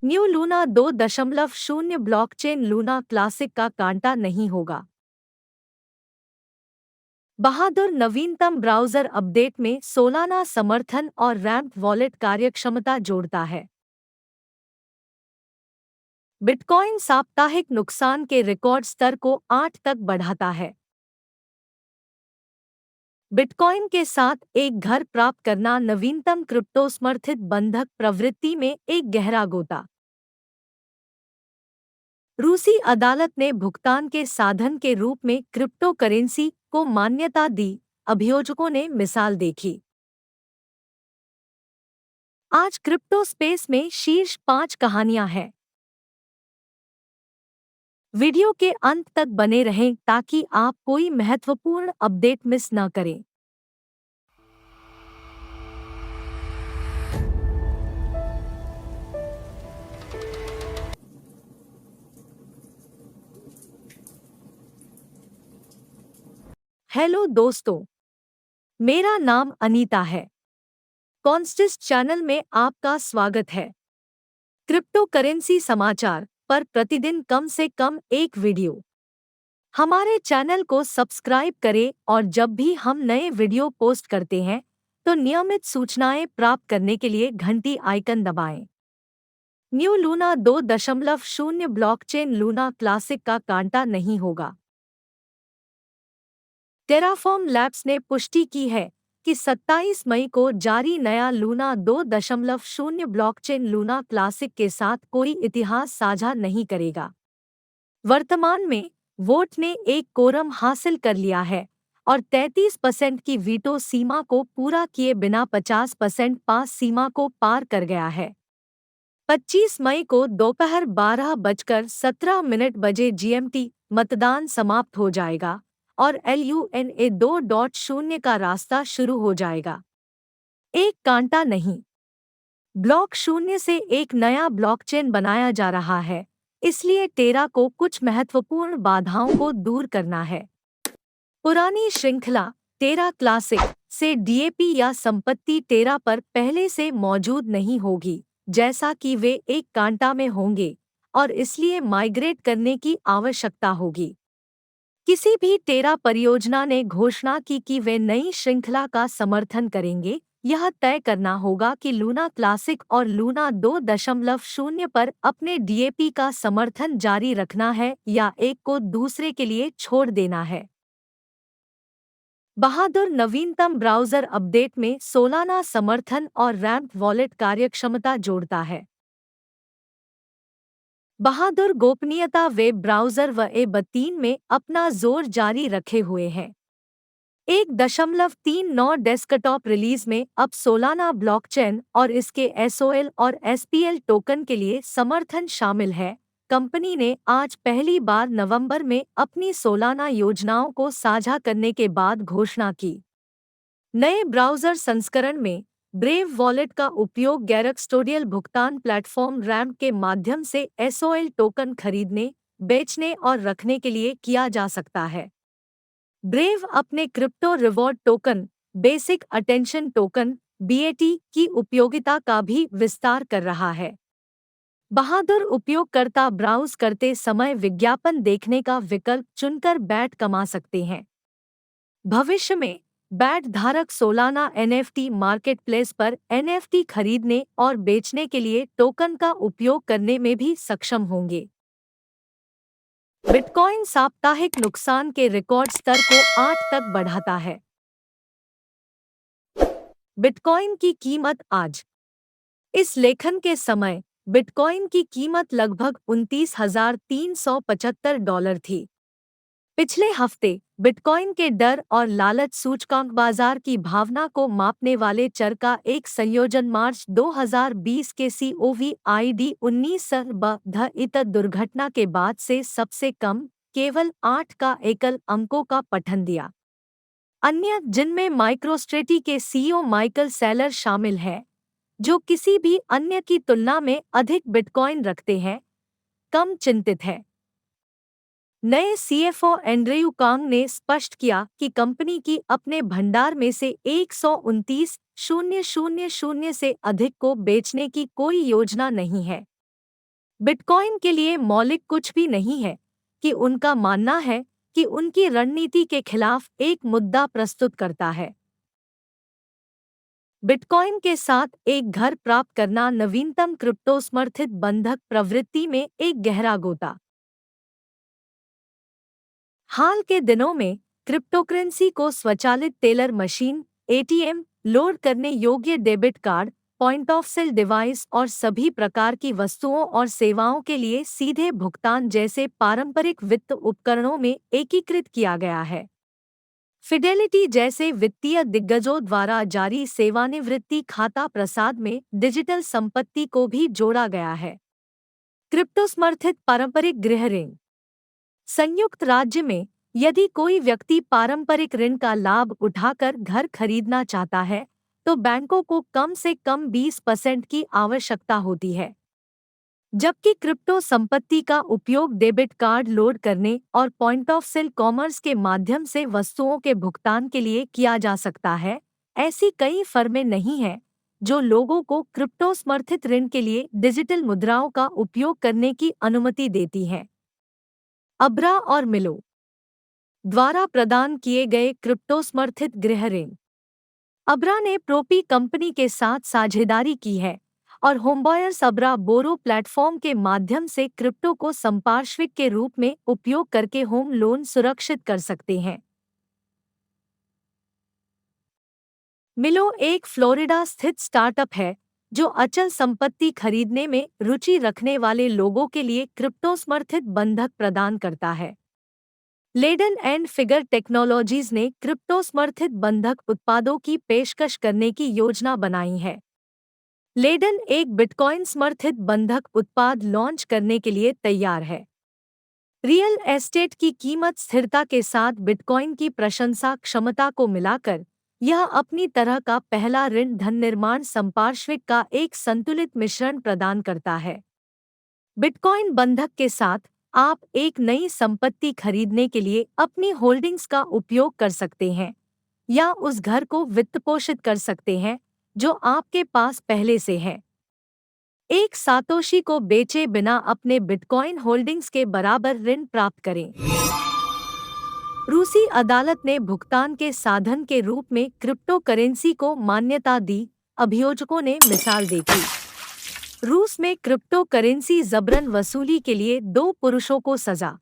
New Luna 2.0 blockchain Luna classic का कांटा नहीं होगा। बहादुर नवीनतम ब्राउज़र अपडेट में सोलाना समर्थन और रैम्प वॉलेट कार्यक्षमता जोड़ता है। बिटकॉइन साप्ताहिक नुकसान के रिकॉर्ड स्तर को 8 तक बढ़ाता है। बिटकॉइन के साथ एक घर प्राप्त करना नवीनतम क्रिप्टो समर्थित बंधक प्रवृत्ति में एक गहरा गोता। रूसी अदालत ने भुगतान के साधन के रूप में क्रिप्टो करेंसी को मान्यता दी, अभियोजकों ने मिसाल देखी। आज क्रिप्टो स्पेस में शीर्ष 5 कहानियां हैं। वीडियो के अंत तक बने रहें ताकि आप कोई महत्वपूर्ण अपडेट मिस न करें। हेलो दोस्तों, मेरा नाम अनीता है। कॉन्स्टिस चैनल में आपका स्वागत है। क्रिप्टो करेंसी समाचार पर प्रतिदिन कम से कम एक वीडियो। हमारे चैनल को सब्सक्राइब करें और जब भी हम नए वीडियो पोस्ट करते हैं तो नियमित सूचनाएं प्राप्त करने के लिए घंटी आइकन दबाएं। New Luna 2.0 blockchain Luna classic का कांटा नहीं होगा। टेराफॉर्म लैब्स ने पुष्टि की है कि 27 मई को जारी नया लूना 2.0 ब्लॉकचेन लूना क्लासिक के साथ कोई इतिहास साझा नहीं करेगा। वर्तमान में वोट ने एक कोरम हासिल कर लिया है और 33% की वीटो सीमा को पूरा किए बिना 50% पास सीमा को पार कर गया है। 25 मई को दोपहर 12:17 बजे जीएमटी मतदान समाप्त हो जाएगा और LUNA 2.0 का रास्ता शुरू हो जाएगा। एक कांटा नहीं। ब्लॉक शून्य से एक नया ब्लॉकचेन बनाया जा रहा है, इसलिए टेरा को कुछ महत्वपूर्ण बाधाओं को दूर करना है। पुरानी श्रृंखला टेरा क्लासिक से डीएपी या संपत्ति टेरा पर पहले से मौजूद नहीं होगी, जैसा कि वे एक कांटा में होंगे और इसलिए माइग्रेट करने की आवश्यकता होगी। किसी भी टेरा परियोजना ने घोषणा की कि वे नई श्रृंखला का समर्थन करेंगे। यह तय करना होगा कि लूना क्लासिक और लूना 2.0 पर अपने डीएपी का समर्थन जारी रखना है या एक को दूसरे के लिए छोड़ देना है। बहादुर नवीनतम ब्राउज़र अपडेट में सोलाना समर्थन और रैम्प वॉलेट कार्यक्षमता जोड़ता है। बहादुर गोपनीयता वेब ब्राउज़र व ए3 में अपना जोर जारी रखे हुए हैं। 1.39 डेस्कटॉप रिलीज में अब सोलाना ब्लॉकचेन और इसके SOL और SPL टोकन के लिए समर्थन शामिल है। कंपनी ने आज पहली बार नवंबर में अपनी सोलाना योजनाओं को साझा करने के बाद घोषणा की। नए ब्राउज़र संस्करण में ब्रेव वॉलेट का उपयोग गैरकस्टोडियल भुगतान प्लेटफॉर्म रैम्प के माध्यम से SOL टोकन खरीदने, बेचने और रखने के लिए किया जा सकता है। ब्रेव अपने crypto reward token, basic attention token BAT की उपयोगिता का भी विस्तार कर रहा है। बहादुर उपयोगकर्ता ब्राउज करते समय विज्ञापन देखने का विकल्प चुनकर बैट कमा सकते हैं। भविष्य में बैट धारक सोलाना NFT मार्केटप्लेस पर NFT खरीदने और बेचने के लिए टोकन का उपयोग करने में भी सक्षम होंगे। बिटकॉइन साप्ताहिक नुकसान के रिकॉर्ड स्तर को 8 तक बढ़ाता है। बिटकॉइन की कीमत आज। इस लेखन के समय बिटकॉइन की कीमत लगभग $29,375 थी। पिछले हफ्ते बिटकॉइन के डर और लालच सूचकांक बाजार की भावना को मापने वाले चर का एक संयोजन मार्च 2020 के COVID-19 दुर्घटना के बाद से सबसे कम, केवल 8 का एकल अंकों का पठन दिया। अन्य, जिनमें माइक्रोस्ट्रेटी के CEO माइकल सेलर शामिल हैं, जो किसी भी अन्य की तुलना में अधिक बिटकॉइन रखते हैं, कम चिंतित है। नए CFO एंड्रयू कांग ने स्पष्ट किया कि कंपनी की अपने भंडार में से 129,000 से अधिक को बेचने की कोई योजना नहीं है। बिटकॉइन के लिए मौलिक कुछ भी नहीं है कि उनका मानना है कि उनकी रणनीति के खिलाफ एक मुद्दा प्रस्तुत करता है। बिटकॉइन के साथ एक घर प्राप्त करना नवीनतम क्रिप्टो समर्थित बंधक प्रवृत्ति में एक गहरा गोता। हाल के दिनों में क्रिप्टोकरेंसी को स्वचालित टेलर मशीन, एटीएम, लोड करने योग्य debit card, point of sale device और सभी प्रकार की वस्तुओं और सेवाओं के लिए सीधे भुगतान जैसे पारंपरिक वित्त उपकरणों में एकीकृत किया गया है। फिडेलिटी जैसे वित्तीय दिग्गजों द्वारा जारी सेवानिवृत्ति खाता प्रसाद में डिजिटल संपत्ति को भी जोड़ा गया है। क्रिप्टो समर्थित पारंपरिक गृह ऋण। संयुक्त राज्य में यदि कोई व्यक्ति पारंपरिक ऋण का लाभ उठाकर घर खरीदना चाहता है, तो बैंकों को कम से कम 20% की आवश्यकता होती है, जबकि क्रिप्टो संपत्ति का उपयोग डेबिट कार्ड लोड करने और पॉइंट ऑफ सेल कॉमर्स के माध्यम से वस्तुओं के भुगतान के लिए किया जा सकता है। ऐसी कई फर्में नहीं हैं जो लोगों को क्रिप्टो समर्थित ऋण के लिए डिजिटल मुद्राओं का उपयोग करने की अनुमति देती हैं। अब्रा और मिलो द्वारा प्रदान किए गए क्रिप्टो समर्थित गृह ऋण। अब्रा ने प्रोपी कंपनी के साथ साझेदारी की है और होमबॉयर्स अब्रा बोरो प्लेटफॉर्म के माध्यम से क्रिप्टो को संपार्श्विक के रूप में उपयोग करके होम लोन सुरक्षित कर सकते हैं। मिलो एक फ्लोरिडा स्थित स्टार्टअप है जो अचल संपत्ति खरीदने में रुचि रखने वाले लोगों के लिए क्रिप्टो समर्थित बंधक प्रदान करता है। लेडन एंड फिगर टेक्नोलॉजीज ने क्रिप्टो समर्थित बंधक उत्पादों की पेशकश करने की योजना बनाई है। लेडन एक बिटकॉइन समर्थित बंधक उत्पाद लॉन्च करने के लिए तैयार है। रियल एस्टेट की कीमत स्थिरता के साथ बिटकॉइन की प्रशंसा क्षमता को मिलाकर यह अपनी तरह का पहला ऋण धन निर्माण संपार्श्विक का एक संतुलित मिश्रण प्रदान करता है। बिटकॉइन बंधक के साथ आप एक नई संपत्ति खरीदने के लिए अपनी होल्डिंग्स का उपयोग कर सकते हैं या उस घर को वित्तपोषित कर सकते हैं जो आपके पास पहले से है। एक सातोशी को बेचे बिना अपने बिटकॉइन होल्डिंग्स के बराबर ऋण प्राप्त करें। रूसी अदालत ने भुगतान के साधन के रूप में क्रिप्टो करेंसी को मान्यता दी, अभियोजकों ने मिसाल देखी। रूस में क्रिप्टो करेंसी जबरन वसूली के लिए 2 पुरुषों को सजा।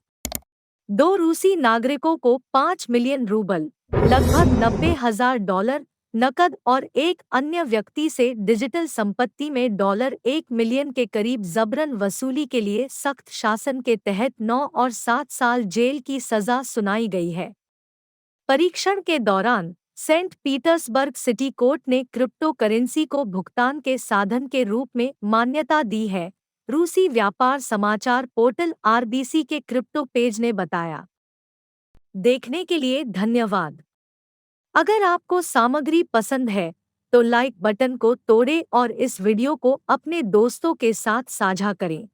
2 रूसी नागरिकों को 5 मिलियन रूबल लगभग $90,000 नकद और एक अन्य व्यक्ति से डिजिटल संपत्ति में $1 मिलियन के करीब जबरन वसूली के लिए सख्त शासन के तहत 9 और 7 साल जेल की सजा सुनाई गई है। परीक्षण के दौरान सेंट पीटर्सबर्ग सिटी कोर्ट ने क्रिप्टो करेंसी को भुगतान के साधन के रूप में मान्यता दी है, रूसी व्यापार समाचार पोर्टल आरबीसी के क्रिप्टो पेज ने बताया। देखने के लिए धन्यवाद। अगर आपको सामग्री पसंद है तो लाइक बटन को तोड़ें और इस वीडियो को अपने दोस्तों के साथ साझा करें।